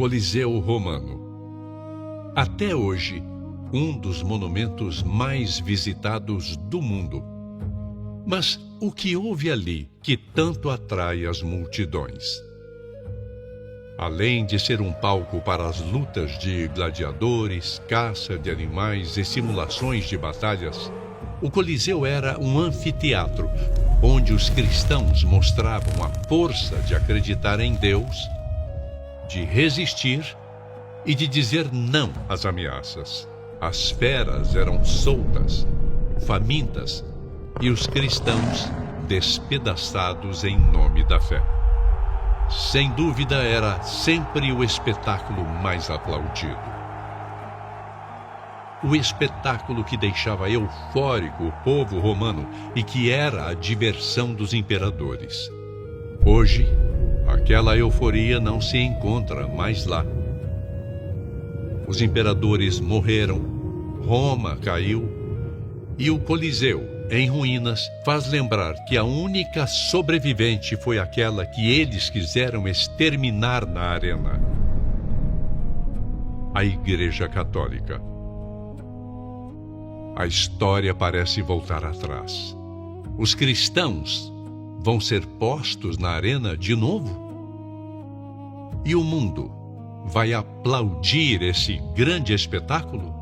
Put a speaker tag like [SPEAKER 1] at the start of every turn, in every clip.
[SPEAKER 1] Coliseu Romano. Até hoje, um dos monumentos mais visitados do mundo. Mas o que houve ali que tanto atrai as multidões? Além de ser um palco para as lutas de gladiadores, caça de animais e simulações de batalhas, o Coliseu era um anfiteatro onde os cristãos mostravam a força de acreditar em Deus, de resistir e de dizer não às ameaças. As feras eram soltas, famintas, e os cristãos despedaçados em nome da fé. Sem dúvida, era sempre o espetáculo mais aplaudido. O espetáculo que deixava eufórico o povo romano e que era a diversão dos imperadores. Hoje, aquela euforia não se encontra mais lá. Os imperadores morreram, Roma caiu e o Coliseu, em ruínas, faz lembrar que a única sobrevivente foi aquela que eles quiseram exterminar na arena: a Igreja Católica. A história parece voltar atrás. Os cristãos vão ser postos na arena de novo? E o mundo vai aplaudir esse grande espetáculo?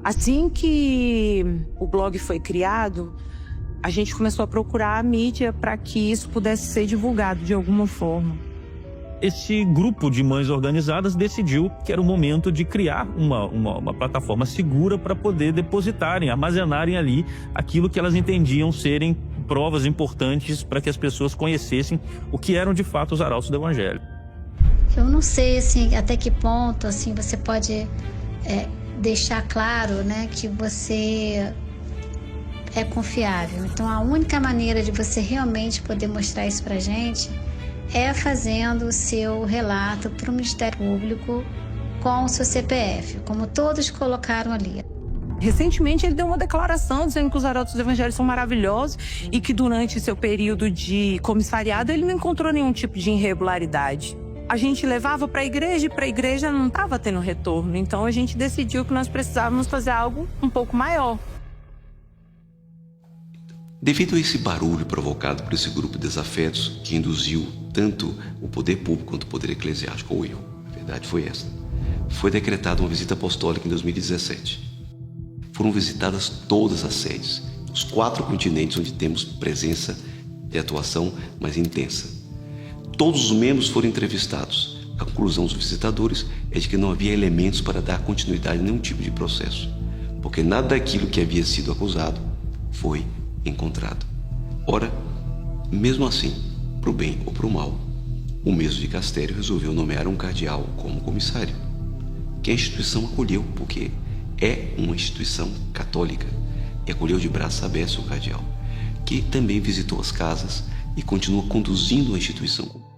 [SPEAKER 2] Assim que o blog foi criado, a gente começou a procurar a mídia para que isso pudesse ser divulgado de alguma forma.
[SPEAKER 3] Esse grupo de mães organizadas decidiu que era o momento de criar uma plataforma segura para poder depositarem, armazenarem ali aquilo que elas entendiam serem provas importantes para que as pessoas conhecessem o que eram de fato os arautos do Evangelho.
[SPEAKER 4] Eu não sei assim, até que ponto assim, você pode deixar claro, né, que você é confiável. Então a única maneira de você realmente poder mostrar isso pra gente é fazendo o seu relato para o Ministério Público com o seu CPF, como todos colocaram ali.
[SPEAKER 2] Recentemente ele deu uma declaração dizendo que os arautos do Evangelho são maravilhosos e que durante seu período de comissariado ele não encontrou nenhum tipo de irregularidade. A gente levava para a igreja e para a igreja não estava tendo retorno. Então a gente decidiu que nós precisávamos fazer algo um pouco maior.
[SPEAKER 5] Devido a esse barulho provocado por esse grupo de desafetos que induziu tanto o poder público quanto o poder eclesiástico ao erro, a verdade foi essa, foi decretada uma visita apostólica em 2017. Foram visitadas todas as sedes, os 4 continentes onde temos presença de atuação mais intensa. Todos os membros foram entrevistados. A conclusão dos visitadores é de que não havia elementos para dar continuidade a nenhum tipo de processo, porque nada daquilo que havia sido acusado foi encontrado. Ora, mesmo assim, para o bem ou para o mal, o mesmo dicastério resolveu nomear um cardeal como comissário, que a instituição acolheu, porque é uma instituição católica, e acolheu de braços abertos o cardeal, que também visitou as casas e continua conduzindo a instituição.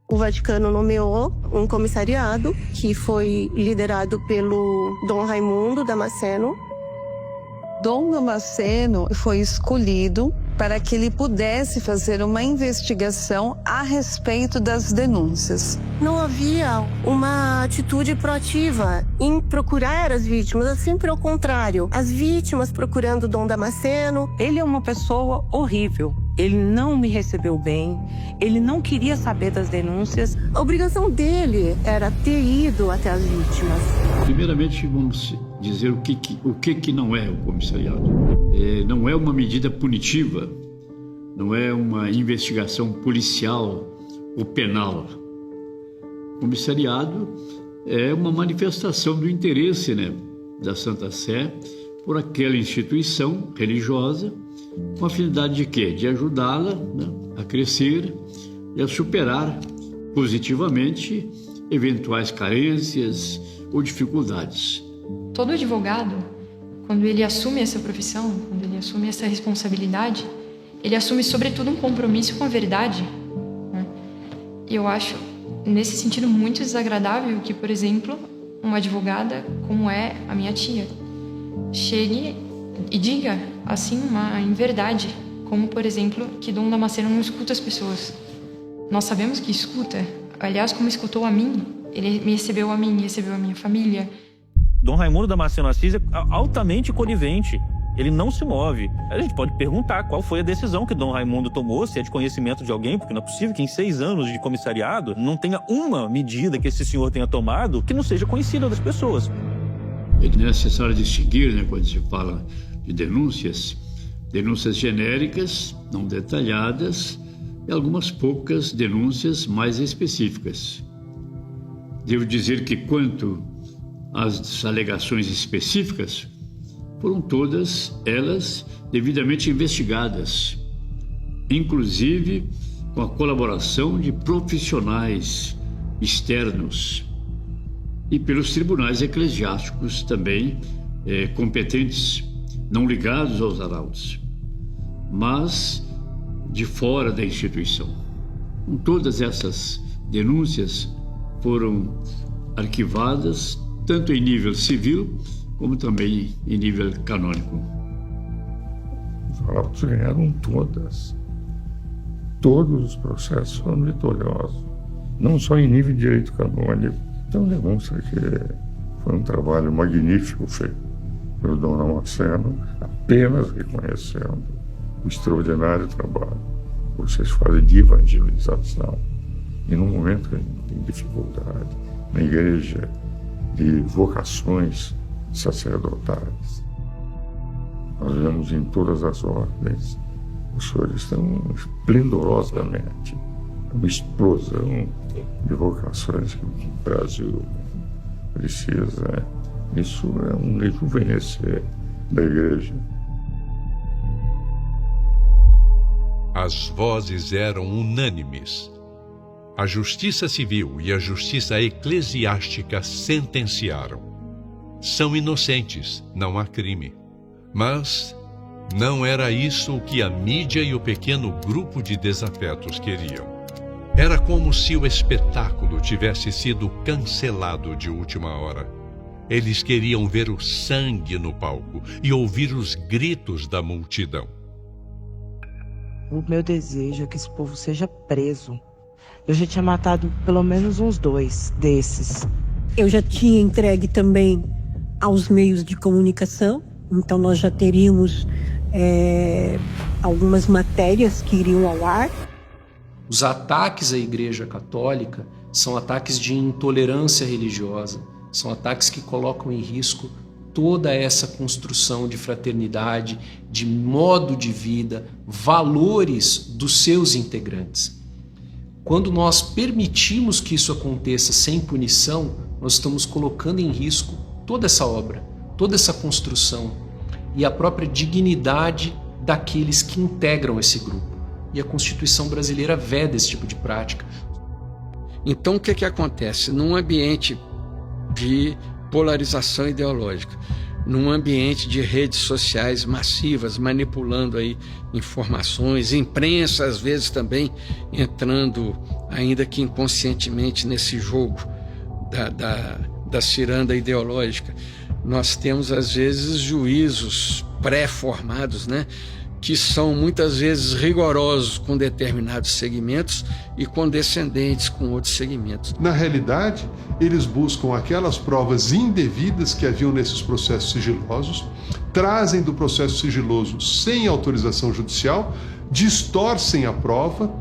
[SPEAKER 6] O Vaticano nomeou um comissariado que foi liderado pelo Dom Raimundo Damasceno.
[SPEAKER 7] Dom Damasceno foi escolhido para que ele pudesse fazer uma investigação a respeito das denúncias.
[SPEAKER 6] Não havia uma atitude proativa em procurar as vítimas, assim pelo contrário. As vítimas procurando Dom Damasceno.
[SPEAKER 2] Ele é uma pessoa horrível. Ele não me recebeu bem, ele não queria saber das denúncias.
[SPEAKER 6] A obrigação dele era ter ido até as vítimas.
[SPEAKER 8] Primeiramente, vamos dizer o que não é o comissariado. Não é uma medida punitiva, não é uma investigação policial ou penal. O comissariado é uma manifestação do interesse, da Santa Sé por aquela instituição religiosa, com a finalidade de quê? De ajudá-la a crescer e a superar positivamente eventuais carências ou dificuldades.
[SPEAKER 9] Todo advogado, quando ele assume essa profissão, quando ele assume essa responsabilidade, ele assume sobretudo um compromisso com a verdade. E eu acho, nesse sentido, muito desagradável que, por exemplo, uma advogada, como é a minha tia, chegue e diga, assim, uma inverdade, como, por exemplo, que Dom Damasceno não escuta as pessoas. Nós sabemos que escuta. Aliás, como escutou a mim, ele me recebeu a mim, recebeu a minha família.
[SPEAKER 3] Dom Raimundo Damasceno Assis é altamente conivente. Ele não se move. A gente pode perguntar qual foi a decisão que Dom Raimundo tomou, se é de conhecimento de alguém, porque não é possível que em 6 anos de comissariado não tenha uma medida que esse senhor tenha tomado que não seja conhecida das pessoas.
[SPEAKER 8] É necessário distinguir, quando se fala de denúncias genéricas, não detalhadas, e algumas poucas denúncias mais específicas. Devo dizer que quanto às alegações específicas, foram todas elas devidamente investigadas, inclusive com a colaboração de profissionais externos e pelos tribunais eclesiásticos também competentes, não ligados aos arautos, mas de fora da instituição. Todas essas denúncias foram arquivadas, tanto em nível civil, como também em nível canônico.
[SPEAKER 10] Os arautos ganharam todas. Todos os processos foram vitoriosos, não só em nível de direito canônico. Então demonstra que foi um trabalho magnífico feito pelo Dom Damasceno, apenas reconhecendo o extraordinário trabalho que vocês fazem de evangelização. E num momento que a gente tem dificuldade na igreja de vocações sacerdotais, nós vemos em todas as ordens, os senhores estão esplendorosamente, uma explosão de vocações que o Brasil precisa. Isso é um rejuvenescer da igreja.
[SPEAKER 1] As vozes eram unânimes. A justiça civil e a justiça eclesiástica sentenciaram. São inocentes, não há crime. Mas não era isso o que a mídia e o pequeno grupo de desafetos queriam. Era como se o espetáculo tivesse sido cancelado de última hora. Eles queriam ver o sangue no palco e ouvir os gritos da multidão.
[SPEAKER 11] O meu desejo é que esse povo seja preso. Eu já tinha matado pelo menos uns 2 desses.
[SPEAKER 12] Eu já tinha entregue também aos meios de comunicação, então nós já teríamos algumas matérias que iriam ao ar.
[SPEAKER 13] Os ataques à Igreja Católica são ataques de intolerância religiosa, são ataques que colocam em risco toda essa construção de fraternidade, de modo de vida, valores dos seus integrantes. Quando nós permitimos que isso aconteça sem punição, nós estamos colocando em risco toda essa obra, toda essa construção e a própria dignidade daqueles que integram esse grupo. E a Constituição brasileira veda esse tipo de prática.
[SPEAKER 14] Então, o que acontece? Num ambiente de polarização ideológica, num ambiente de redes sociais massivas, manipulando aí informações, imprensa às vezes também entrando, ainda que inconscientemente, nesse jogo da ciranda ideológica. Nós temos às vezes juízos pré-formados, que são muitas vezes rigorosos com determinados segmentos e condescendentes com outros segmentos.
[SPEAKER 15] Na realidade, eles buscam aquelas provas indevidas que haviam nesses processos sigilosos, trazem do processo sigiloso sem autorização judicial, distorcem a prova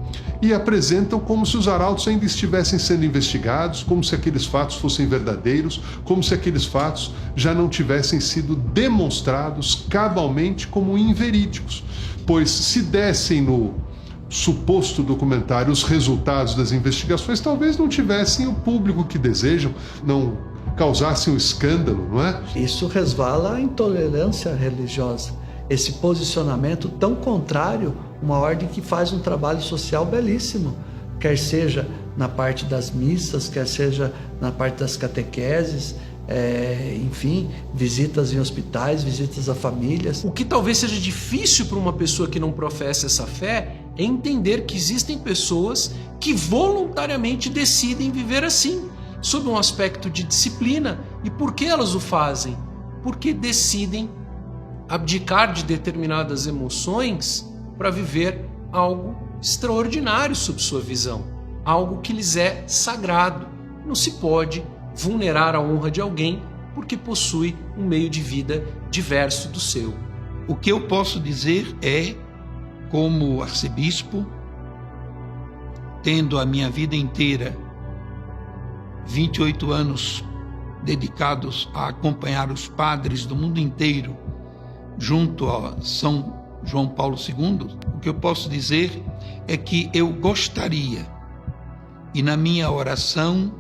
[SPEAKER 15] e apresentam como se os arautos ainda estivessem sendo investigados, como se aqueles fatos fossem verdadeiros, como se aqueles fatos já não tivessem sido demonstrados cabalmente como inverídicos. Pois se dessem no suposto documentário os resultados das investigações, talvez não tivessem o público que desejam, não causassem um escândalo, não é?
[SPEAKER 16] Isso resvala à intolerância religiosa. Esse posicionamento tão contrário, uma ordem que faz um trabalho social belíssimo, quer seja na parte das missas, quer seja na parte das catequeses, enfim, visitas em hospitais, visitas a famílias.
[SPEAKER 13] O que talvez seja difícil para uma pessoa que não professa essa fé é entender que existem pessoas que voluntariamente decidem viver assim, sob um aspecto de disciplina. E por que elas o fazem? Porque decidem abdicar de determinadas emoções para viver algo extraordinário sob sua visão, algo que lhes é sagrado. Não se pode vulnerar a honra de alguém porque possui um meio de vida diverso do seu.
[SPEAKER 17] O que eu posso dizer é, como arcebispo, tendo a minha vida inteira, 28 anos dedicados a acompanhar os padres do mundo inteiro, junto a São João Paulo II, o que eu posso dizer é que eu gostaria, e na minha oração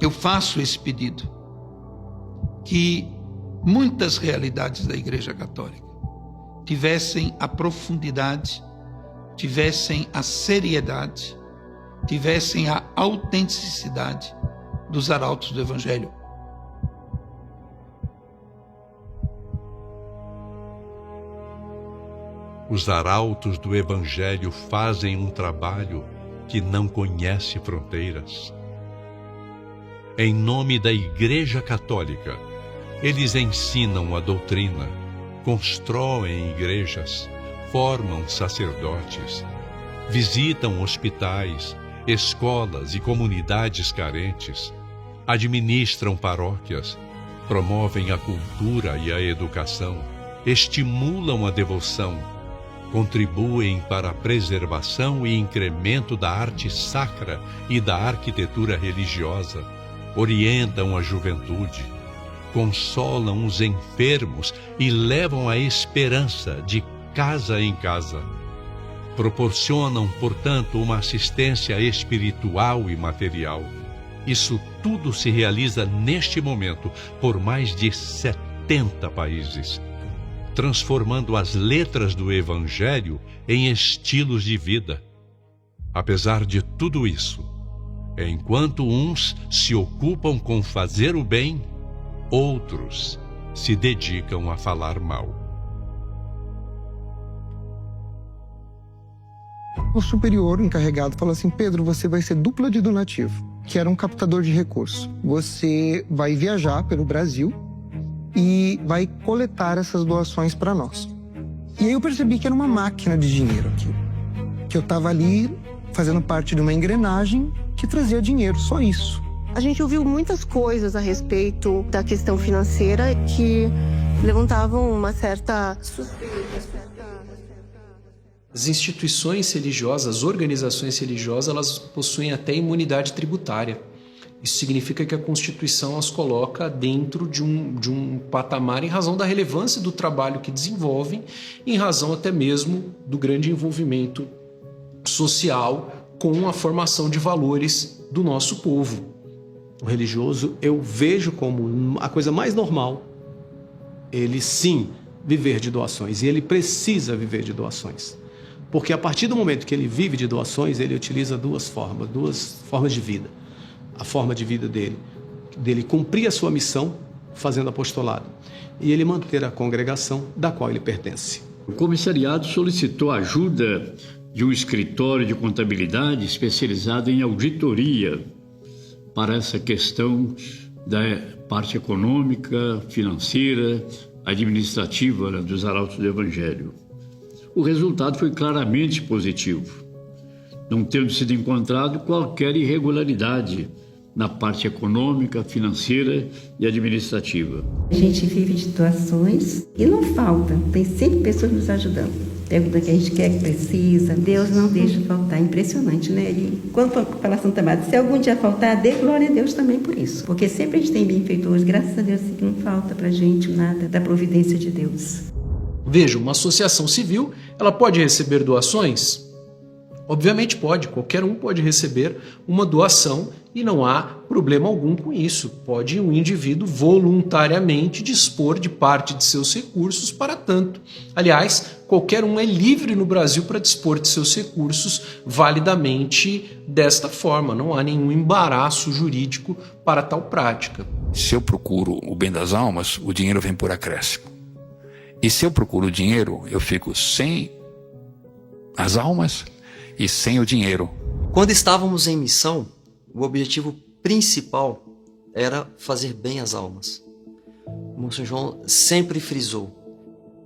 [SPEAKER 17] eu faço esse pedido, que muitas realidades da Igreja Católica tivessem a profundidade, tivessem a seriedade, tivessem a autenticidade dos arautos do Evangelho.
[SPEAKER 1] Os arautos do Evangelho fazem um trabalho que não conhece fronteiras. Em nome da Igreja Católica, eles ensinam a doutrina, constroem igrejas, formam sacerdotes, visitam hospitais, escolas e comunidades carentes, administram paróquias, promovem a cultura e a educação, estimulam a devoção, contribuem para a preservação e incremento da arte sacra e da arquitetura religiosa, orientam a juventude, consolam os enfermos e levam a esperança de casa em casa. Proporcionam, portanto, uma assistência espiritual e material. Isso tudo se realiza neste momento por mais de 70 países, transformando as letras do Evangelho em estilos de vida. Apesar de tudo isso, enquanto uns se ocupam com fazer o bem, outros se dedicam a falar mal.
[SPEAKER 18] O superior encarregado falou assim: Pedro, você vai ser dupla de donativo, que era um captador de recursos. Você vai viajar pelo Brasil e vai coletar essas doações para nós. E aí eu percebi que era uma máquina de dinheiro aquilo. Que eu estava ali fazendo parte de uma engrenagem que trazia dinheiro, só isso.
[SPEAKER 6] A gente ouviu muitas coisas a respeito da questão financeira que levantavam uma certa suspeita.
[SPEAKER 13] As instituições religiosas, as organizações religiosas, elas possuem até imunidade tributária. Isso significa que a Constituição as coloca dentro de um patamar em razão da relevância do trabalho que desenvolvem, em razão até mesmo do grande envolvimento social com a formação de valores do nosso povo.
[SPEAKER 19] O religioso eu vejo como a coisa mais normal ele sim viver de doações, e ele precisa viver de doações. Porque a partir do momento que ele vive de doações, ele utiliza duas formas de vida. A forma de vida dele cumprir a sua missão fazendo apostolado, e ele manter a congregação da qual ele pertence.
[SPEAKER 8] O comissariado solicitou a ajuda de um escritório de contabilidade especializado em auditoria para essa questão da parte econômica, financeira administrativa dos Arautos do Evangelho. O resultado foi claramente positivo, não tendo sido encontrado qualquer irregularidade na parte econômica, financeira e administrativa.
[SPEAKER 20] A gente vive de doações e não falta, tem sempre pessoas nos ajudando. Pergunta que a gente quer, que precisa, Deus não deixa faltar, impressionante, né? E quando fala Santa Madre, se algum dia faltar, dê glória a Deus também por isso, porque sempre a gente tem benfeitores, graças a Deus que não falta pra gente nada da providência de Deus.
[SPEAKER 13] Veja, uma associação civil, ela pode receber doações? Obviamente pode, qualquer um pode receber uma doação e não há problema algum com isso. Pode um indivíduo voluntariamente dispor de parte de seus recursos para tanto. Aliás, qualquer um é livre no Brasil para dispor de seus recursos validamente desta forma. Não há nenhum embaraço jurídico para tal prática.
[SPEAKER 21] Se eu procuro o bem das almas, o dinheiro vem por acréscimo. E se eu procuro o dinheiro, eu fico sem as almas e sem o dinheiro.
[SPEAKER 22] Quando estávamos em missão, o objetivo principal era fazer bem às almas. O Monsenhor João sempre frisou: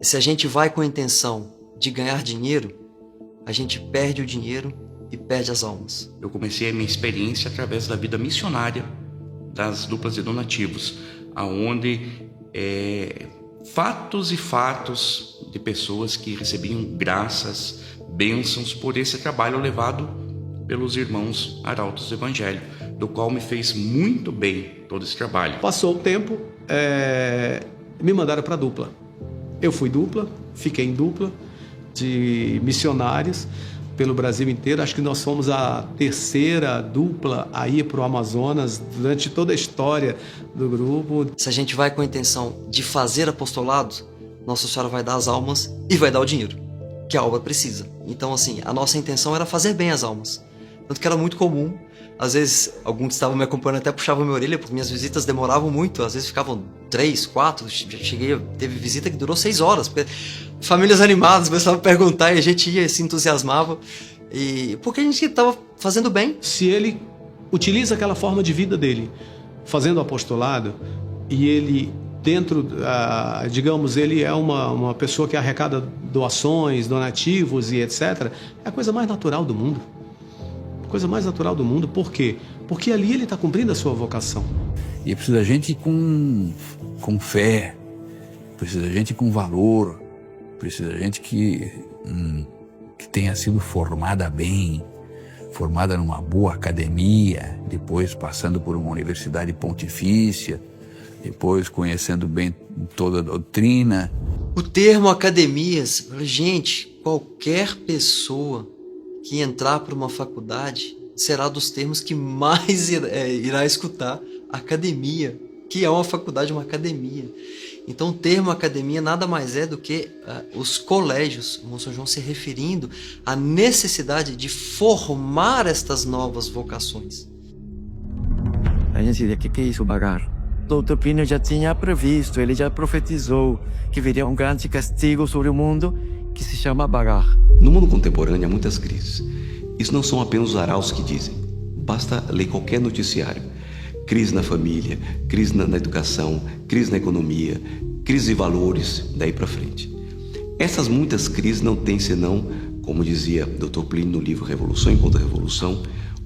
[SPEAKER 22] se a gente vai com a intenção de ganhar dinheiro, a gente perde o dinheiro e perde as almas.
[SPEAKER 23] Eu comecei a minha experiência através da vida missionária das duplas de donativos, aonde fatos e fatos de pessoas que recebiam graças, bênçãos por esse trabalho levado pelos irmãos Arautos do Evangelho, do qual me fez muito bem todo esse trabalho.
[SPEAKER 19] Passou o tempo, me mandaram para dupla. Eu fui dupla, fiquei em dupla de missionários pelo Brasil inteiro. Acho que nós fomos a terceira dupla a ir para o Amazonas durante toda a história do grupo.
[SPEAKER 22] Se a gente vai com a intenção de fazer apostolado, Nossa Senhora vai dar as almas e vai dar o dinheiro que a alma precisa. Então, assim, a nossa intenção era fazer bem as almas. Tanto que era muito comum, às vezes, alguns que estavam me acompanhando até puxavam minha orelha, porque minhas visitas demoravam muito, às vezes ficavam 3, 4, teve visita que durou 6 horas, porque famílias animadas começavam a perguntar e a gente ia e se entusiasmava, e porque a gente estava fazendo bem.
[SPEAKER 19] Se ele utiliza aquela forma de vida dele, fazendo apostolado, e ele dentro, digamos, ele é uma pessoa que arrecada doações, donativos e etc. É a coisa mais natural do mundo. Coisa mais natural do mundo. Por quê? Porque ali ele está cumprindo a sua vocação.
[SPEAKER 21] E precisa de gente com fé, precisa de gente com valor, precisa de gente que tenha sido formada bem, formada numa boa academia, depois passando por uma universidade pontifícia, depois conhecendo bem toda a doutrina.
[SPEAKER 22] O termo academias, gente, qualquer pessoa que entrar para uma faculdade será dos termos que mais irá escutar. Academia, que é uma faculdade, uma academia. Então o termo academia nada mais é do que os colégios, o Monsenhor João se referindo à necessidade de formar estas novas vocações.
[SPEAKER 24] A gente diria, o que é isso, Bagar? O Dr. Plínio já tinha previsto, ele já profetizou que viria um grande castigo sobre o mundo que se chama Bagar.
[SPEAKER 5] No mundo contemporâneo há muitas crises. Isso não são apenas os arautos que dizem. Basta ler qualquer noticiário. Crise na família, crise na educação, crise na economia, crise de valores, daí para frente. Essas muitas crises não têm senão, como dizia Dr. Plínio no livro Revolução e Contra-Revolução,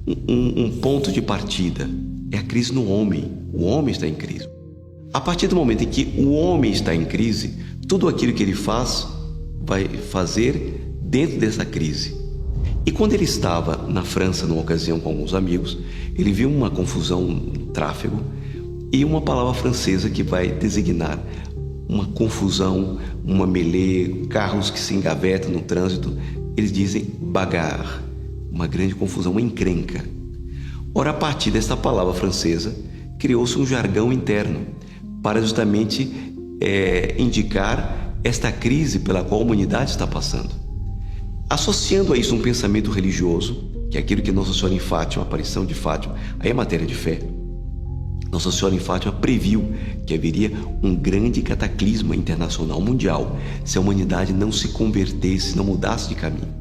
[SPEAKER 5] um ponto de partida. É a crise no homem. O homem está em crise. A partir do momento em que o homem está em crise, tudo aquilo que ele faz vai fazer dentro dessa crise. E quando ele estava na França, numa ocasião com alguns amigos, ele viu uma confusão no tráfego e uma palavra francesa que vai designar uma confusão, uma mêlée, carros que se engavetam no trânsito. Eles dizem bagarre, uma grande confusão, uma encrenca. Ora, a partir dessa palavra francesa, criou-se um jargão interno para justamente indicar esta crise pela qual a humanidade está passando. Associando a isso um pensamento religioso, que é aquilo que Nossa Senhora em Fátima, a aparição de Fátima, aí é matéria de fé. Nossa Senhora em Fátima previu que haveria um grande cataclisma internacional mundial se a humanidade não se convertesse, não mudasse de caminho.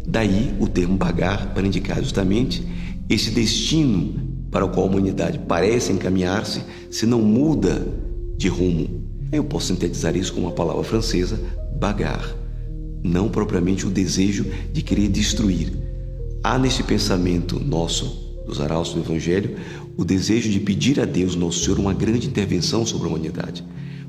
[SPEAKER 5] Daí o termo bagar para indicar justamente esse destino para o qual a humanidade parece encaminhar-se se não muda de rumo. Eu posso sintetizar isso com uma palavra francesa, bagarre. Não propriamente o desejo de querer destruir. Há nesse pensamento nosso, dos arautos do Evangelho, o desejo de pedir a Deus, nosso Senhor, uma grande intervenção sobre a humanidade,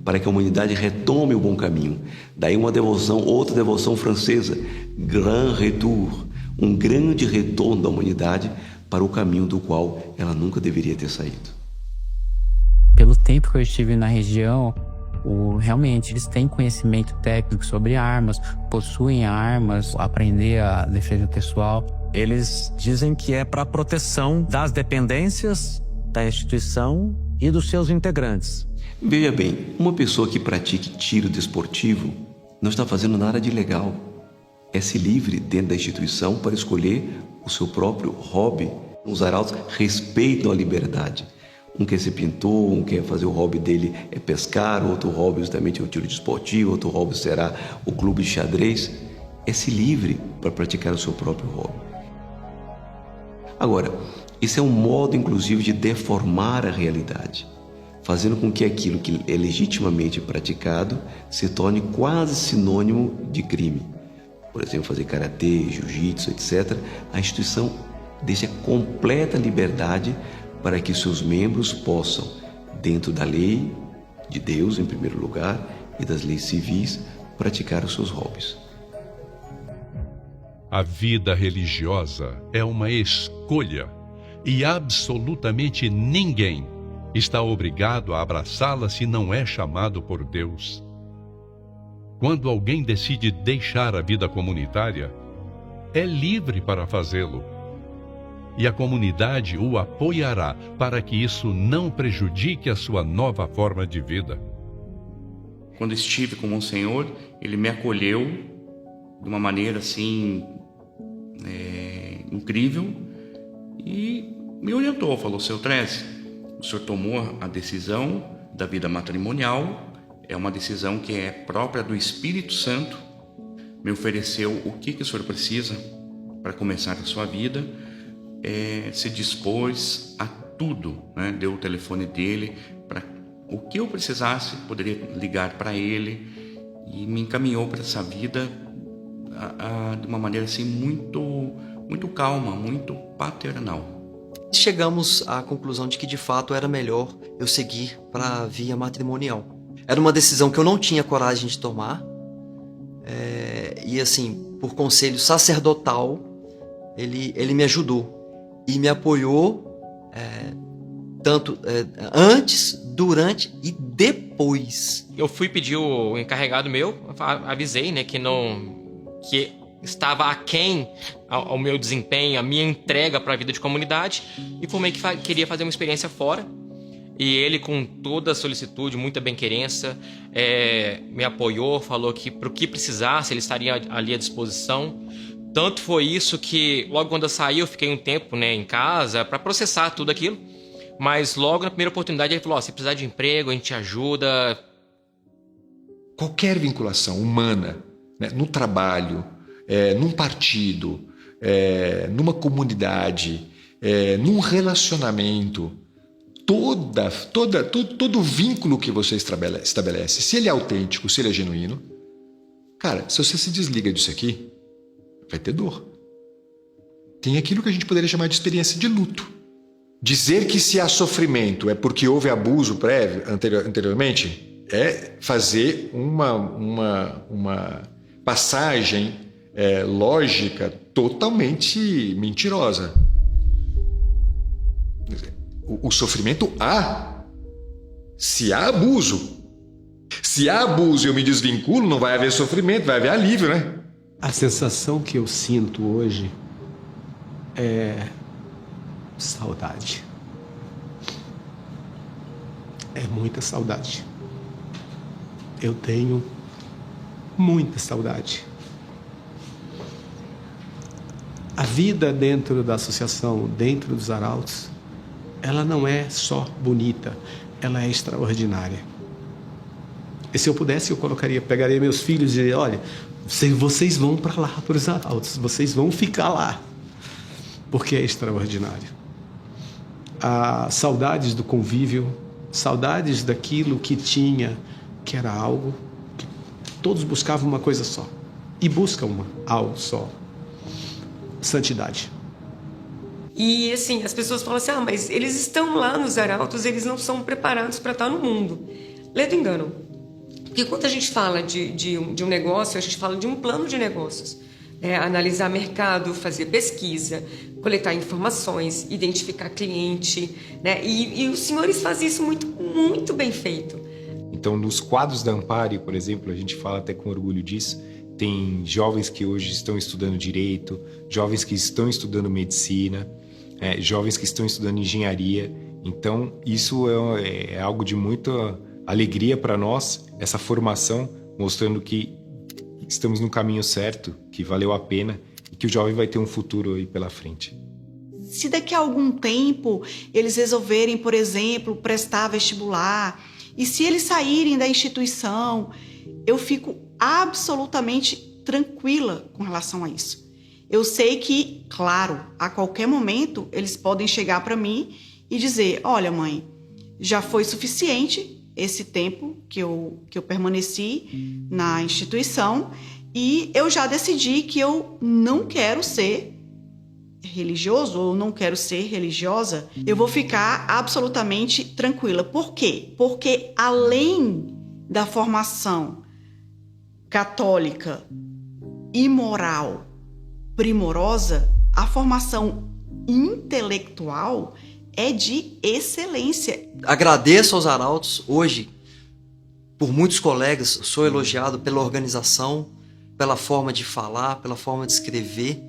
[SPEAKER 5] para que a humanidade retome o bom caminho. Daí uma devoção, outra devoção francesa, Grand Retour, um grande retorno da humanidade para o caminho do qual ela nunca deveria ter saído.
[SPEAKER 2] Pelo tempo que eu estive na região, realmente eles têm conhecimento técnico sobre armas, possuem armas, aprender a defesa pessoal.
[SPEAKER 3] Eles dizem que é para proteção das dependências da instituição e dos seus integrantes.
[SPEAKER 5] Veja bem, uma pessoa que pratique tiro desportivo não está fazendo nada de ilegal. É-se livre dentro da instituição para escolher o seu próprio hobby. Os arautos respeitam a liberdade. Um quer ser pintor, um quer fazer o hobby dele é pescar, outro hobby justamente é o tiro desportivo, outro hobby será o clube de xadrez. É-se livre para praticar o seu próprio hobby. Agora, isso é um modo inclusive de deformar a realidade, fazendo com que aquilo que é legitimamente praticado se torne quase sinônimo de crime. Por exemplo, fazer karatê, jiu-jitsu, etc. A instituição deixa completa liberdade para que seus membros possam, dentro da lei de Deus, em primeiro lugar, e das leis civis, praticar os seus hobbies.
[SPEAKER 1] A vida religiosa é uma escolha e absolutamente ninguém está obrigado a abraçá-la se não é chamado por Deus. Quando alguém decide deixar a vida comunitária, é livre para fazê-lo. E a comunidade o apoiará para que isso não prejudique a sua nova forma de vida.
[SPEAKER 23] Quando estive com o Monsenhor, ele me acolheu de uma maneira assim incrível e me orientou, falou: seu Treze, o senhor tomou a decisão da vida matrimonial, é uma decisão que é própria do Espírito Santo, me ofereceu o que o senhor precisa para começar a sua vida, se dispôs a tudo, né? Deu o telefone dele para o que eu precisasse, poderia ligar para ele, e me encaminhou para essa vida de uma maneira assim muito calma, muito paternal.
[SPEAKER 22] Chegamos à conclusão de que de fato era melhor eu seguir para a via matrimonial. Era uma decisão que eu não tinha coragem de tomar, e assim, por conselho sacerdotal, ele me ajudou e me apoiou tanto antes, durante e depois.
[SPEAKER 4] Eu fui pedir o encarregado meu, avisei, né, que estava aquém ao meu desempenho, a minha entrega para a vida de comunidade, e informei que queria fazer uma experiência fora. E ele, com toda a solicitude, muita bem-querença, me apoiou, falou que para o que precisasse ele estaria ali à disposição. Tanto foi isso que logo quando eu saí eu fiquei um tempo, né, em casa para processar tudo aquilo. Mas logo na primeira oportunidade ele falou: se precisar de emprego, a gente ajuda.
[SPEAKER 7] Qualquer vinculação humana, né, no trabalho, num partido, numa comunidade, num relacionamento, todo vínculo que você estabelece, se ele é autêntico, se ele é genuíno, cara, se você se desliga disso aqui, vai ter dor. Tem aquilo que a gente poderia chamar de experiência de luto. Dizer que se há sofrimento é porque houve abuso prévio anteriormente é fazer uma passagem lógica totalmente mentirosa. O sofrimento há. Se há abuso. Se há abuso e eu me desvinculo, não vai haver sofrimento, vai haver alívio, né?
[SPEAKER 19] A sensação que eu sinto hoje é saudade. É muita saudade. Eu tenho muita saudade. A vida dentro da associação, dentro dos arautos, ela não é só bonita, ela é extraordinária. E se eu pudesse, eu pegaria meus filhos e diria: olha, vocês vão para lá, para os arautos, vocês vão ficar lá, porque é extraordinário. Saudades do convívio, saudades daquilo que tinha, que era algo que todos buscavam uma coisa só. E buscam algo só. Santidade.
[SPEAKER 9] E assim, as pessoas falam assim, mas eles estão lá nos arautos, eles não são preparados para estar no mundo. Ledo engano. Porque quando a gente fala de um negócio, a gente fala de um plano de negócios. Analisar mercado, fazer pesquisa, coletar informações, identificar cliente, né? E os senhores fazem isso muito, muito bem feito.
[SPEAKER 10] Então, nos quadros da Ampare, por exemplo, a gente fala até com orgulho disso, tem jovens que hoje estão estudando direito, jovens que estão estudando medicina, jovens que estão estudando engenharia. Então, isso é algo de muita alegria para nós, essa formação, mostrando que estamos no caminho certo, que valeu a pena e que o jovem vai ter um futuro aí pela frente.
[SPEAKER 11] Se daqui a algum tempo eles resolverem, por exemplo, prestar vestibular, e se eles saírem da instituição, eu fico absolutamente tranquila com relação a isso. Eu sei que, claro, a qualquer momento eles podem chegar para mim e dizer, olha mãe, já foi suficiente esse tempo que eu permaneci na instituição e eu já decidi que eu não quero ser religioso ou não quero ser religiosa, eu vou ficar absolutamente tranquila. Por quê? Porque além da formação católica e moral primorosa, a formação intelectual é de excelência.
[SPEAKER 22] Agradeço aos arautos. Hoje, por muitos colegas, sou elogiado pela organização, pela forma de falar, pela forma de escrever.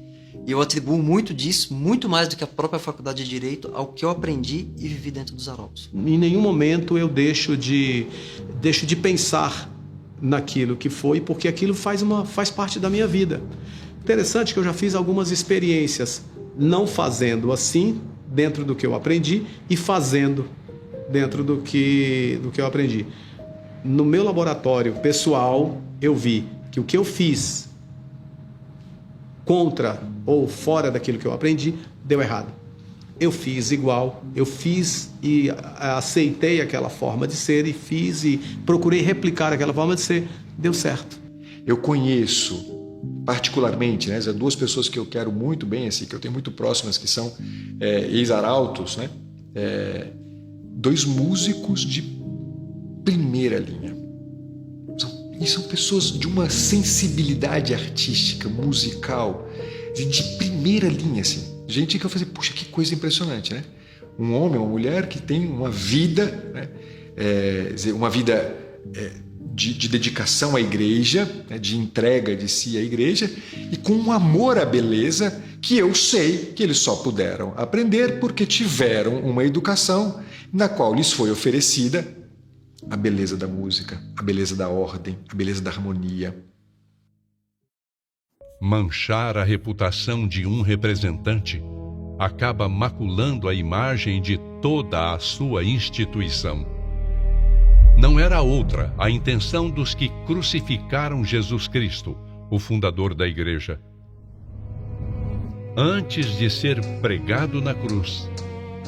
[SPEAKER 22] E eu atribuo muito disso, muito mais do que a própria Faculdade de Direito, ao que eu aprendi e vivi dentro dos arautos.
[SPEAKER 19] Em nenhum momento eu deixo de pensar naquilo que foi, porque aquilo faz parte da minha vida. Interessante que eu já fiz algumas experiências, não fazendo assim, dentro do que eu aprendi, e fazendo dentro do que eu aprendi. No meu laboratório pessoal, eu vi que o que eu fiz contra ou fora daquilo que eu aprendi, deu errado. Eu fiz igual, eu fiz e aceitei aquela forma de ser e fiz e procurei replicar aquela forma de ser, deu certo.
[SPEAKER 7] Eu conheço particularmente, né, duas pessoas que eu quero muito bem, assim, que eu tenho muito próximas, que são ex-arautos, né, dois músicos de primeira linha. E são pessoas de uma sensibilidade artística, musical, de primeira linha, assim. Gente que eu falei, puxa, que coisa impressionante, né? Um homem, uma mulher que tem uma vida, né? Uma vida de dedicação à igreja, né? De entrega de si à igreja, e com um amor à beleza que eu sei que eles só puderam aprender porque tiveram uma educação na qual lhes foi oferecida a beleza da música, a beleza da ordem, a beleza da harmonia.
[SPEAKER 1] Manchar a reputação de um representante acaba maculando a imagem de toda a sua instituição. Não era outra a intenção dos que crucificaram Jesus Cristo, o fundador da Igreja. Antes de ser pregado na cruz,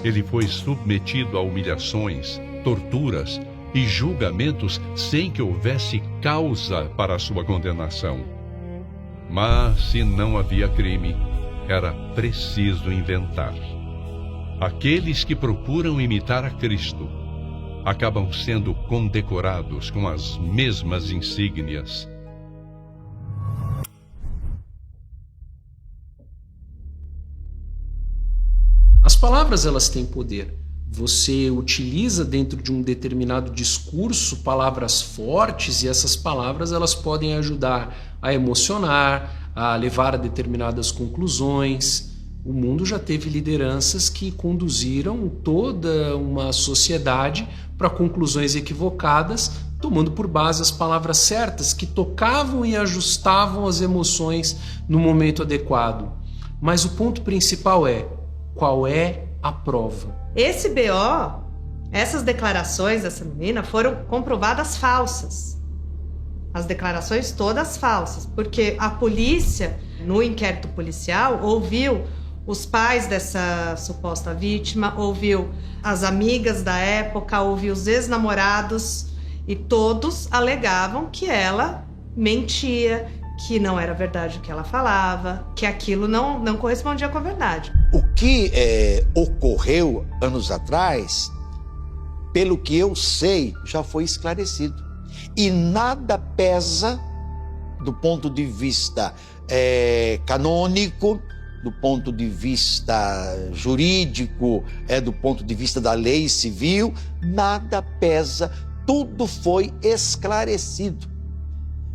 [SPEAKER 1] ele foi submetido a humilhações, torturas e julgamentos sem que houvesse causa para sua condenação. Mas, se não havia crime, era preciso inventar. Aqueles que procuram imitar a Cristo acabam sendo condecorados com as mesmas insígnias.
[SPEAKER 13] As palavras, elas têm poder. Você utiliza dentro de um determinado discurso palavras fortes e essas palavras elas podem ajudar a emocionar, a levar a determinadas conclusões. O mundo já teve lideranças que conduziram toda uma sociedade para conclusões equivocadas, tomando por base as palavras certas que tocavam e ajustavam as emoções no momento adequado. Mas o ponto principal é: qual é a prova?
[SPEAKER 12] Esse BO, essas declarações dessa menina foram comprovadas falsas. As declarações todas falsas, porque a polícia, no inquérito policial, ouviu os pais dessa suposta vítima, ouviu as amigas da época, ouviu os ex-namorados E todos alegavam que ela mentia, que não era verdade o que ela falava, que aquilo não correspondia com a verdade.
[SPEAKER 14] O que ocorreu anos atrás, pelo que eu sei, já foi esclarecido. E nada pesa do ponto de vista canônico, do ponto de vista jurídico, do ponto de vista da lei civil, nada pesa, tudo foi esclarecido.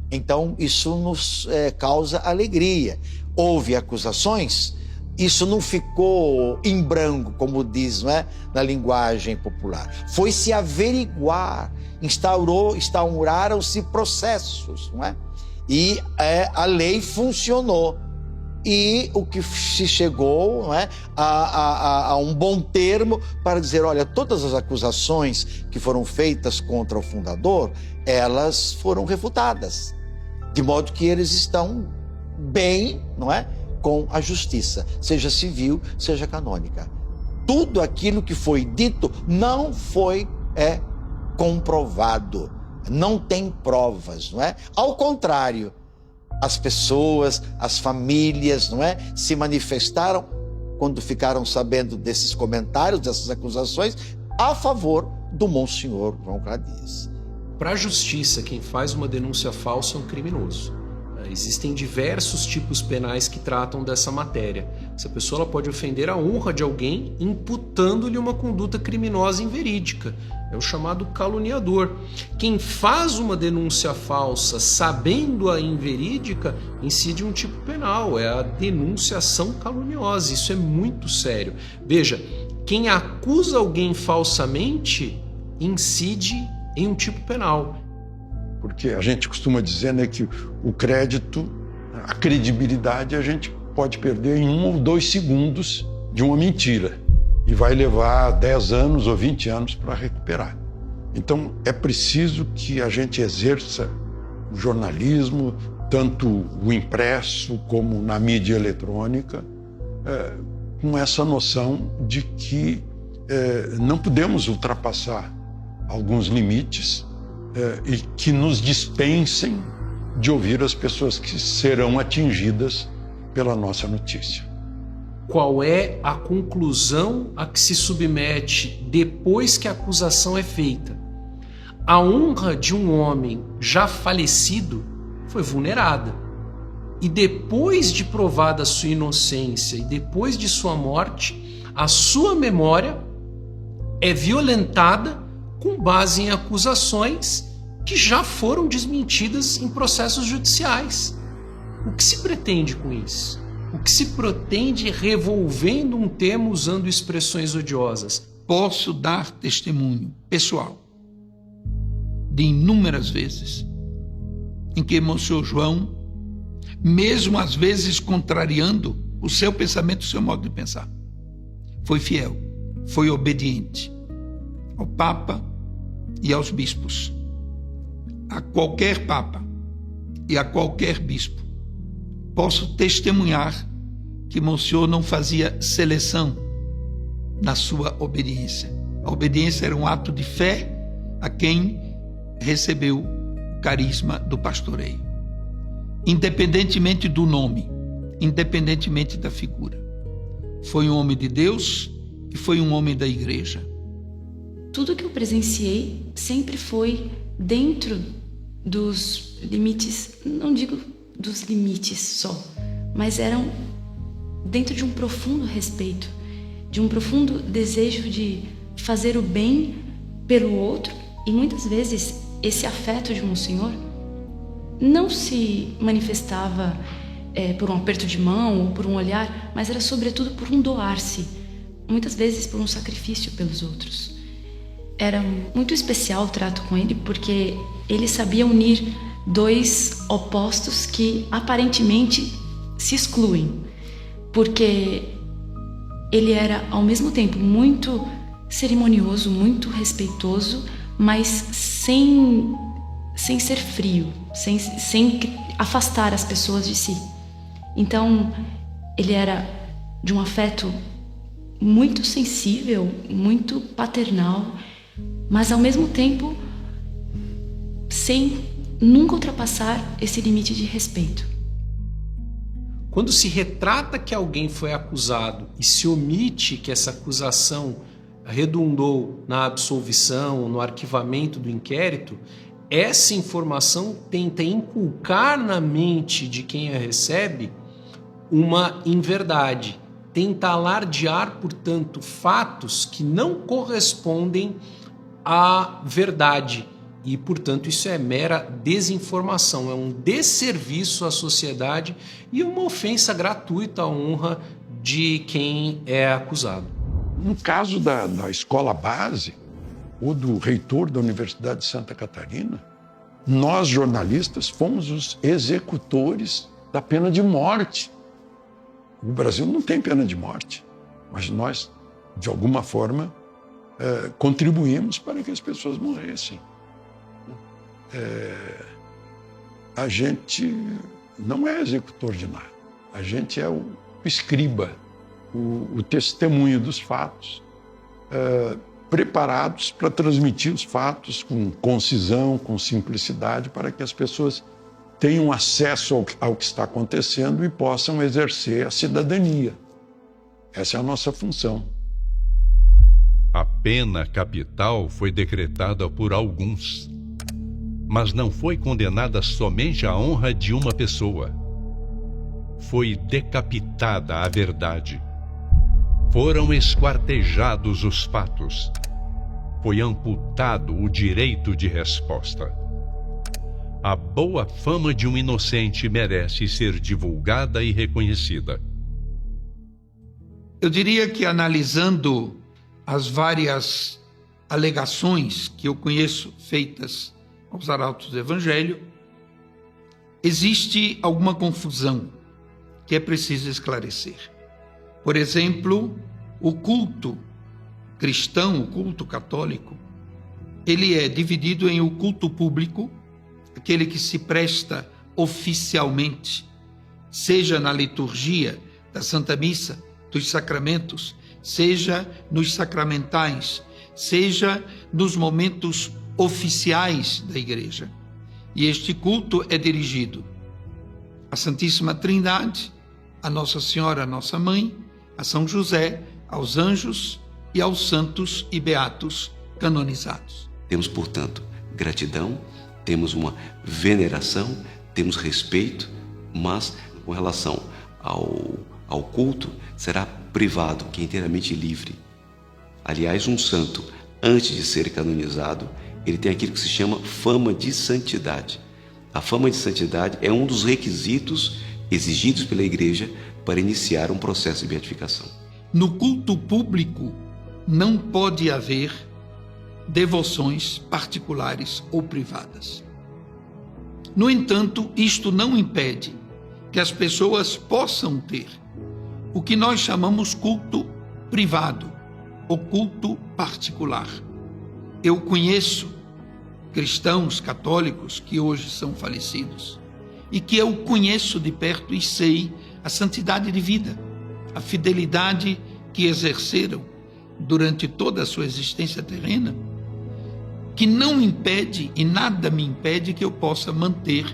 [SPEAKER 14] Então, isso nos causa alegria. Houve acusações, isso não ficou em branco, como diz, não é? Na linguagem popular. Foi se averiguar, instauraram-se processos, não é? E a lei funcionou. E o que se chegou, não é, a um bom termo para dizer, olha, todas as acusações que foram feitas contra o fundador, elas foram refutadas. De modo que eles estão bem, não é, com a justiça, seja civil, seja canônica. Tudo aquilo que foi dito não foi comprovado, não tem provas, não é? Ao contrário, as pessoas, as famílias, não é, se manifestaram quando ficaram sabendo desses comentários, dessas acusações, a favor do Monsenhor João Cladias.
[SPEAKER 13] Para a justiça, quem faz uma denúncia falsa é um criminoso. Existem diversos tipos penais que tratam dessa matéria. Essa pessoa ela pode ofender a honra de alguém imputando-lhe uma conduta criminosa inverídica. É o chamado caluniador. Quem faz uma denúncia falsa sabendo-a inverídica incide um tipo penal, é a denunciação caluniosa. Isso é muito sério. Veja, quem acusa alguém falsamente incide em um tipo penal.
[SPEAKER 15] Porque a gente costuma dizer, né, que o crédito, a credibilidade, a gente pode perder em 1 ou 2 segundos de uma mentira. E vai levar 10 anos ou 20 anos para recuperar. Então, é preciso que a gente exerça o jornalismo, tanto o impresso como na mídia eletrônica, com essa noção de que não podemos ultrapassar alguns limites e que nos dispensem de ouvir as pessoas que serão atingidas pela nossa notícia.
[SPEAKER 13] Qual é a conclusão a que se submete depois que a acusação é feita? A honra de um homem já falecido foi vulnerada. E depois de provada a sua inocência e depois de sua morte, a sua memória é violentada com base em acusações que já foram desmentidas em processos judiciais. O que se pretende com isso? O que se pretende revolvendo um tema usando expressões odiosas?
[SPEAKER 16] Posso dar testemunho pessoal de inúmeras vezes em que Monsenhor João, mesmo às vezes contrariando o seu pensamento, o seu modo de pensar, foi fiel, foi obediente ao Papa e aos bispos, a qualquer Papa e a qualquer bispo. Posso testemunhar que Monsenhor não fazia seleção na sua obediência. A obediência era um ato de fé a quem recebeu o carisma do pastoreio. Independentemente do nome, independentemente da figura. Foi um homem de Deus e foi um homem da igreja.
[SPEAKER 17] Tudo que eu presenciei sempre foi dentro dos limites, não digo dos limites só, mas eram dentro de um profundo respeito, de um profundo desejo de fazer o bem pelo outro. E muitas vezes esse afeto de Monsenhor não se manifestava por um aperto de mão ou por um olhar, mas era sobretudo por um doar-se, muitas vezes por um sacrifício pelos outros. Era muito especial o trato com ele, porque ele sabia unir 2 opostos que aparentemente se excluem, porque ele era ao mesmo tempo muito cerimonioso, muito respeitoso, mas sem ser frio, sem afastar as pessoas de si. Então, ele era de um afeto muito sensível, muito paternal, mas ao mesmo tempo sem nunca ultrapassar esse limite de respeito.
[SPEAKER 13] Quando se retrata que alguém foi acusado e se omite que essa acusação redundou na absolvição, no arquivamento do inquérito, essa informação tenta inculcar na mente de quem a recebe uma inverdade, tenta alardear, portanto, fatos que não correspondem à verdade. E, portanto, isso é mera desinformação, é um desserviço à sociedade e uma ofensa gratuita à honra de quem é acusado.
[SPEAKER 15] No caso da escola base, ou do reitor da Universidade de Santa Catarina, nós, jornalistas, fomos os executores da pena de morte. O Brasil não tem pena de morte, mas nós, de alguma forma, contribuímos para que as pessoas morressem. A gente não é executor de nada, a gente é o escriba, o testemunho dos fatos, preparados para transmitir os fatos com concisão, com simplicidade, para que as pessoas tenham acesso ao que está acontecendo e possam exercer a cidadania. Essa é a nossa função.
[SPEAKER 1] A pena capital foi decretada por alguns, mas não foi condenada somente a honra de uma pessoa. Foi decapitada a verdade. Foram esquartejados os fatos. Foi amputado o direito de resposta. A boa fama de um inocente merece ser divulgada e reconhecida.
[SPEAKER 16] Eu diria que, analisando as várias alegações que eu conheço feitas aos arautos do Evangelho, existe alguma confusão que é preciso esclarecer. Por exemplo, o culto cristão, o culto católico, ele é dividido em o culto público, aquele que se presta oficialmente, seja na liturgia da Santa Missa, dos sacramentos, seja nos sacramentais, seja nos momentos oficiais da Igreja. E este culto é dirigido à Santíssima Trindade, a Nossa Senhora, a nossa Mãe, a São José, aos anjos e aos santos e beatos canonizados.
[SPEAKER 5] Temos, portanto, gratidão, temos uma veneração, temos respeito, mas com relação ao culto, será privado, que é inteiramente livre. Aliás, um santo, antes de ser canonizado, ele tem aquilo que se chama fama de santidade. A fama de santidade é um dos requisitos exigidos pela Igreja para iniciar um processo de beatificação.
[SPEAKER 16] No culto público não pode haver devoções particulares ou privadas. No entanto, isto não impede que as pessoas possam ter o que nós chamamos culto privado ou culto particular. Eu conheço cristãos católicos que hoje são falecidos e que eu conheço de perto e sei a santidade de vida, a fidelidade que exerceram durante toda a sua existência terrena, que não impede e nada me impede que eu possa manter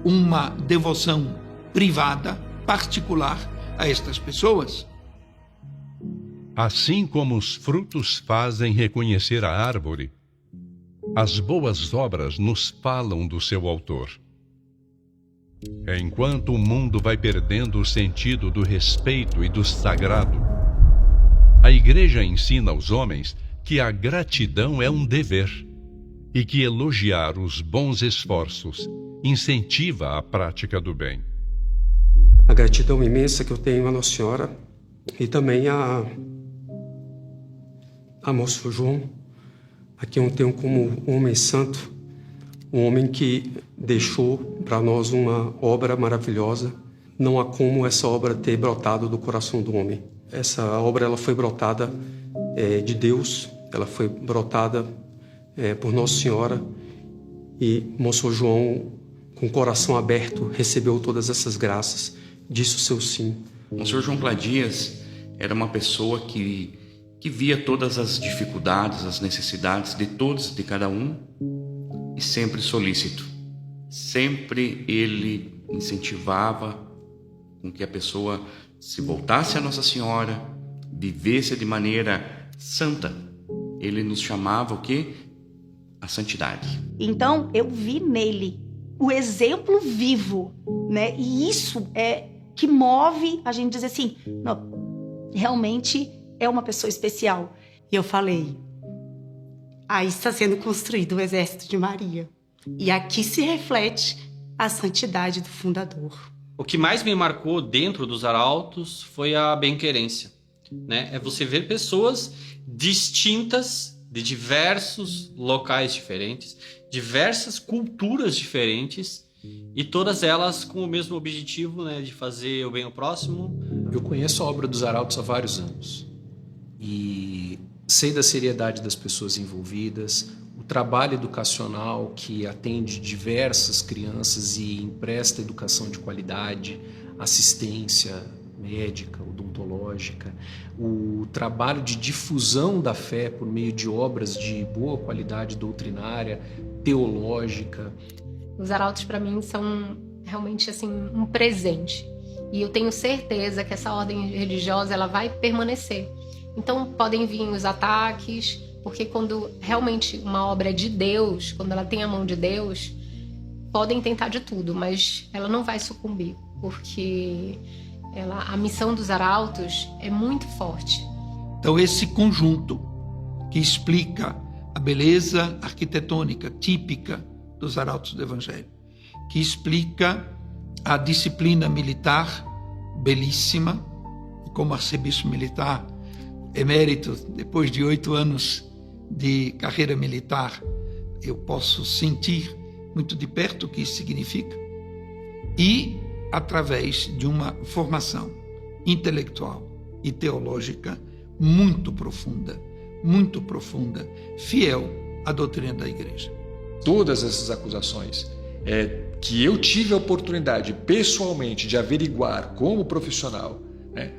[SPEAKER 16] uma devoção privada, particular a estas pessoas.
[SPEAKER 1] Assim como os frutos fazem reconhecer a árvore, as boas obras nos falam do seu autor. Enquanto o mundo vai perdendo o sentido do respeito e do sagrado, a Igreja ensina aos homens que a gratidão é um dever e que elogiar os bons esforços incentiva a prática do bem.
[SPEAKER 6] A gratidão imensa que eu tenho a Nossa Senhora e também a Moço João, a quem eu tenho como um homem santo, um homem que deixou para nós uma obra maravilhosa. Não há como essa obra ter brotado do coração do homem. Essa obra ela foi brotada de Deus, ela foi brotada por Nossa Senhora, e Moço João, com o coração aberto, recebeu todas essas graças, disse o seu sim.
[SPEAKER 23] O Sr. João Cladias era uma pessoa que via todas as dificuldades, as necessidades de todos, de cada um, e e sempre solícito. Sempre ele incentivava com que a pessoa se voltasse a Nossa Senhora, vivesse de maneira santa. Ele nos chamava o quê? A santidade.
[SPEAKER 11] Então, eu vi nele o exemplo vivo, né? E isso é que move a gente dizer assim, não, realmente é uma pessoa especial.
[SPEAKER 8] E eu falei, aí está sendo construído o exército de Maria. E aqui se reflete a santidade do fundador.
[SPEAKER 18] O que mais me marcou dentro dos arautos foi a bem-querência, né? É você ver pessoas distintas, de diversos locais diferentes, diversas culturas diferentes, e todas elas com o mesmo objetivo, né, de fazer o bem ao próximo.
[SPEAKER 13] Eu conheço a obra dos arautos há vários anos e sei da seriedade das pessoas envolvidas, o trabalho educacional que atende diversas crianças e empresta educação de qualidade, assistência médica, odontológica, o trabalho de difusão da fé por meio de obras de boa qualidade doutrinária, teológica.
[SPEAKER 20] Os arautos para mim são realmente assim um presente. E eu tenho certeza que essa ordem religiosa ela vai permanecer. Então podem vir os ataques, porque quando realmente uma obra é de Deus, quando ela tem a mão de Deus, podem tentar de tudo, mas ela não vai sucumbir, porque a missão dos arautos é muito forte.
[SPEAKER 16] Então esse conjunto que explica a beleza arquitetônica típica dos arautos do Evangelho, que explica a disciplina militar belíssima, como arcebispo militar emérito, depois de 8 anos de carreira militar, eu posso sentir muito de perto o que isso significa. E através de uma formação intelectual e teológica muito profunda, fiel à doutrina da Igreja.
[SPEAKER 7] Todas essas acusações que eu tive a oportunidade pessoalmente de averiguar como profissional, né,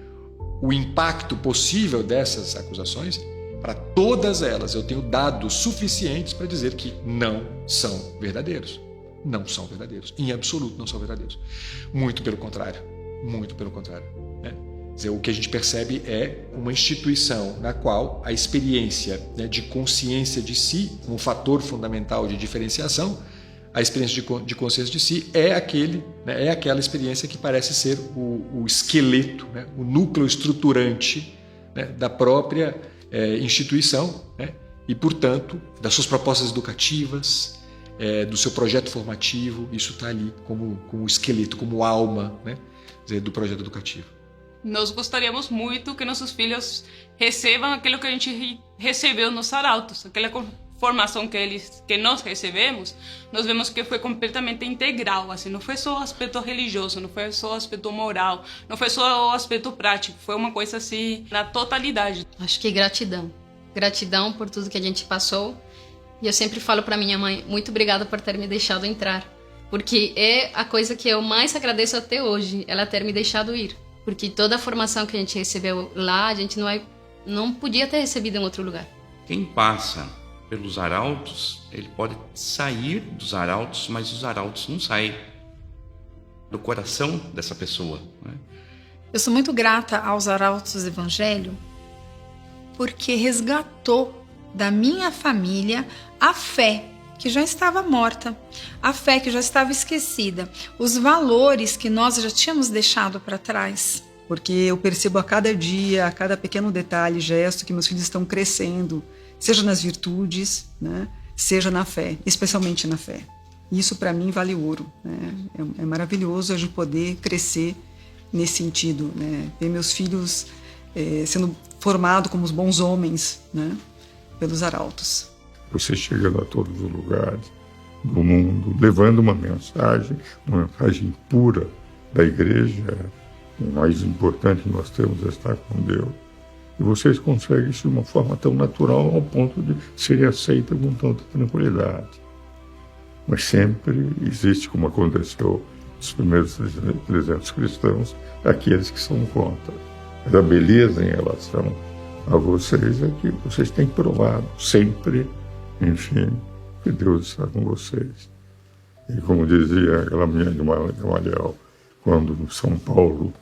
[SPEAKER 7] o impacto possível dessas acusações, para todas elas eu tenho dados suficientes para dizer que não são verdadeiros. Não são verdadeiros. Em absoluto não são verdadeiros. Muito pelo contrário. Muito pelo contrário. Né? Quer dizer, o que a gente percebe é uma instituição na qual a experiência, né, de consciência de si, um fator fundamental de diferenciação, a experiência de consciência de si é aquela experiência que parece ser o esqueleto, né, o núcleo estruturante, né, da própria instituição, né, e, portanto, das suas propostas educativas, do seu projeto formativo. Isso está ali como esqueleto, como alma, né, do projeto educativo.
[SPEAKER 21] Nós gostaríamos muito que nossos filhos recebam aquilo que a gente recebeu nos arautos, aquela formação que nós recebemos. Nós vemos que foi completamente integral, assim, não foi só o aspecto religioso, não foi só o aspecto moral, não foi só o aspecto prático, foi uma coisa assim na totalidade.
[SPEAKER 17] Acho que gratidão por tudo que a gente passou. E eu sempre falo para minha mãe, muito obrigada por ter me deixado entrar, porque é a coisa que eu mais agradeço até hoje, ela ter me deixado ir, porque toda a formação que a gente recebeu lá, a gente não podia ter recebido em outro lugar.
[SPEAKER 23] Quem passa pelos arautos, ele pode sair dos arautos, mas os arautos não saem do coração dessa pessoa, né?
[SPEAKER 25] Eu sou muito grata aos arautos do Evangelho, porque resgatou da minha família a fé que já estava morta, a fé que já estava esquecida, os valores que nós já tínhamos deixado para trás.
[SPEAKER 26] Porque eu percebo a cada dia, a cada pequeno detalhe, gesto, que meus filhos estão crescendo, seja nas virtudes, né, seja na fé, especialmente na fé. Isso para mim vale ouro, né? É maravilhoso a gente poder crescer nesse sentido, né? Ver meus filhos sendo formados como os bons homens, né, pelos arautos.
[SPEAKER 27] Você chegando a todos os lugares do mundo, levando uma mensagem pura da Igreja. O mais importante que nós temos é estar com Deus. E vocês conseguem isso de uma forma tão natural ao ponto de ser aceita com tanta tranquilidade. Mas sempre existe, como aconteceu nos primeiros 300 cristãos, aqueles que são contra. Mas a beleza em relação a vocês é que vocês têm provado sempre, enfim, que Deus está com vocês. E como dizia aquela menina de Gamaliel, quando São Paulo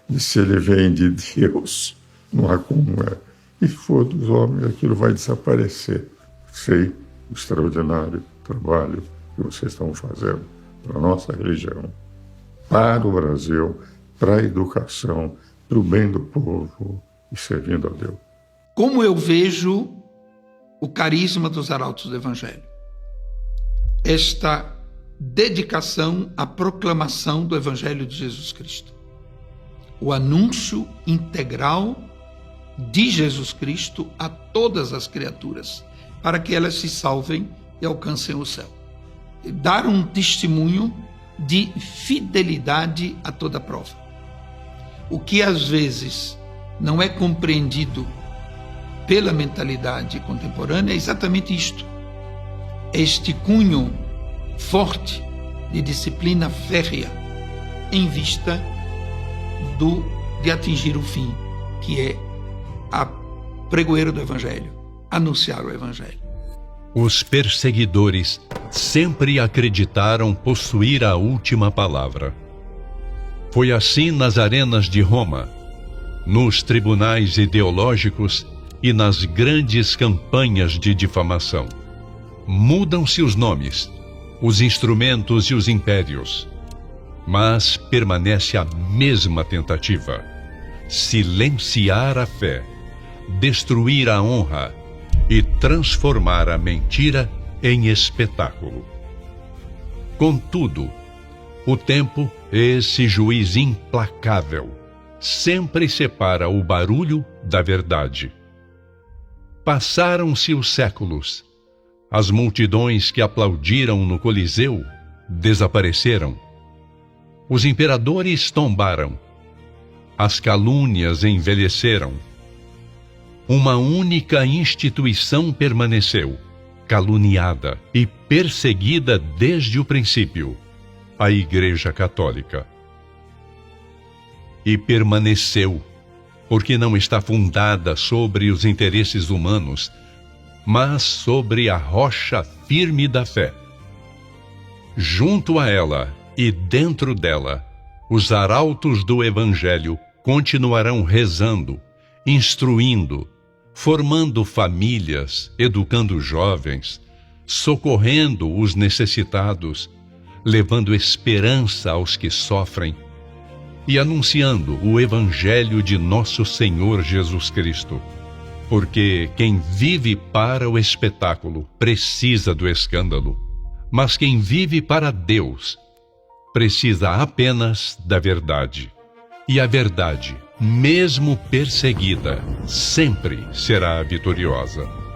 [SPEAKER 27] disse: ele vem de Deus, não há como é. E se for dos homens, aquilo vai desaparecer. Sei o extraordinário trabalho que vocês estão fazendo para a nossa religião, para o Brasil, para a educação, para o bem do povo e servindo a Deus.
[SPEAKER 16] Como eu vejo o carisma dos arautos do Evangelho? Esta dedicação à proclamação do Evangelho de Jesus Cristo. O anúncio integral de Jesus Cristo a todas as criaturas, para que elas se salvem e alcancem o céu. E dar um testemunho de fidelidade a toda prova. O que às vezes não é compreendido pela mentalidade contemporânea é exatamente isto. Este cunho forte de disciplina férrea em vista de atingir o fim, que é a pregoeira do Evangelho, anunciar o Evangelho.
[SPEAKER 1] Os perseguidores sempre acreditaram possuir a última palavra. Foi assim nas arenas de Roma, nos tribunais ideológicos e nas grandes campanhas de difamação. Mudam-se os nomes, os instrumentos e os impérios, mas permanece a mesma tentativa: silenciar a fé, destruir a honra e transformar a mentira em espetáculo. Contudo, o tempo, esse juiz implacável, sempre separa o barulho da verdade. Passaram-se os séculos. As multidões que aplaudiram no Coliseu desapareceram. Os imperadores tombaram. As calúnias envelheceram. Uma única instituição permaneceu, caluniada e perseguida desde o princípio: a Igreja Católica. E permaneceu, porque não está fundada sobre os interesses humanos, mas sobre a rocha firme da fé. Junto a ela e dentro dela, os arautos do Evangelho continuarão rezando, instruindo, formando famílias, educando jovens, socorrendo os necessitados, levando esperança aos que sofrem e anunciando o Evangelho de nosso Senhor Jesus Cristo. Porque quem vive para o espetáculo precisa do escândalo, mas quem vive para Deus precisa apenas da verdade. E a verdade, mesmo perseguida, sempre será vitoriosa.